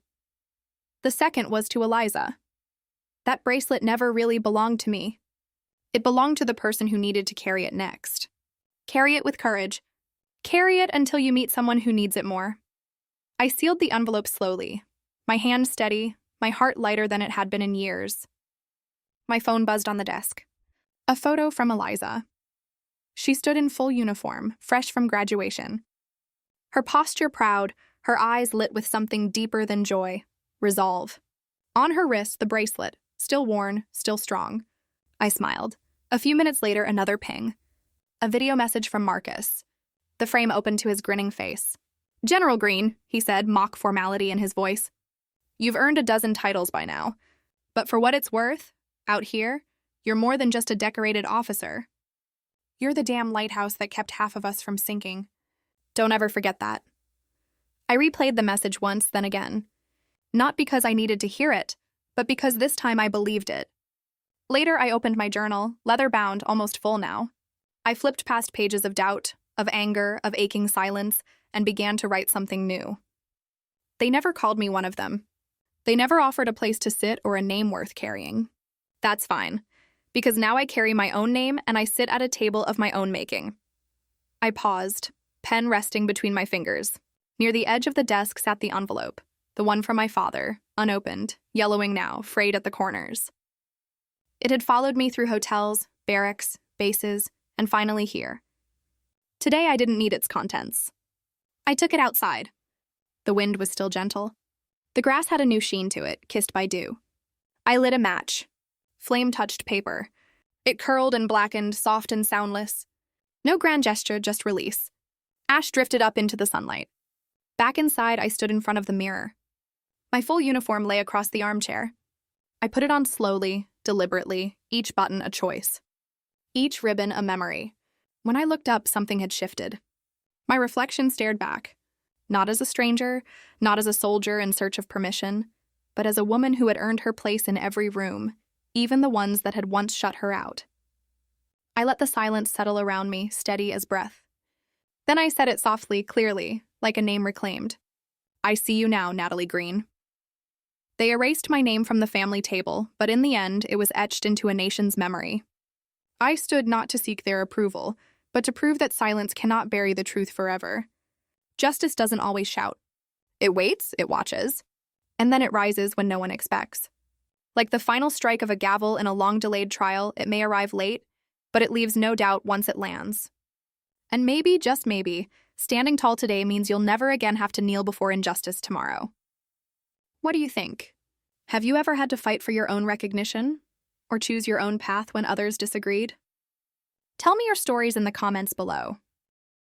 The second was to Eliza. That bracelet never really belonged to me. It belonged to the person who needed to carry it next. Carry it with courage. Carry it until you meet someone who needs it more. I sealed the envelope slowly, my hand steady, my heart lighter than it had been in years. My phone buzzed on the desk. A photo from Eliza. She stood in full uniform, fresh from graduation. Her posture proud, her eyes lit with something deeper than joy, resolve. On her wrist, the bracelet, still worn, still strong. I smiled. A few minutes later, another ping. A video message from Marcus. The frame opened to his grinning face. General Green, he said, mock formality in his voice. You've earned a dozen titles by now. But for what it's worth, out here, you're more than just a decorated officer. You're the damn lighthouse that kept half of us from sinking. Don't ever forget that. I replayed the message once, then again. Not because I needed to hear it, but because this time I believed it. Later, I opened my journal, leather-bound, almost full now. I flipped past pages of doubt, of anger, of aching silence, and began to write something new. They never called me one of them. They never offered a place to sit or a name worth carrying. That's fine, because now I carry my own name and I sit at a table of my own making. I paused, pen resting between my fingers. Near the edge of the desk sat the envelope, the one from my father, unopened, yellowing now, frayed at the corners. It had followed me through hotels, barracks, bases, and finally here. Today I didn't need its contents. I took it outside. The wind was still gentle. The grass had a new sheen to it, kissed by dew. I lit a match. Flame-touched paper. It curled and blackened, soft and soundless. No grand gesture, just release. Ash drifted up into the sunlight. Back inside, I stood in front of the mirror. My full uniform lay across the armchair. I put it on slowly, deliberately, each button a choice. Each ribbon a memory. When I looked up, something had shifted. My reflection stared back. Not as a stranger, not as a soldier in search of permission, but as a woman who had earned her place in every room, even the ones that had once shut her out. I let the silence settle around me, steady as breath. Then I said it softly, clearly, like a name reclaimed. I see you now, Natalie Green. They erased my name from the family table, but in the end, it was etched into a nation's memory. I stood not to seek their approval, but to prove that silence cannot bury the truth forever. Justice doesn't always shout. It waits, it watches, and then it rises when no one expects. Like the final strike of a gavel in a long-delayed trial, it may arrive late, but it leaves no doubt once it lands. And maybe, just maybe, standing tall today means you'll never again have to kneel before injustice tomorrow. What do you think? Have you ever had to fight for your own recognition? Or choose your own path when others disagreed? Tell me your stories in the comments below.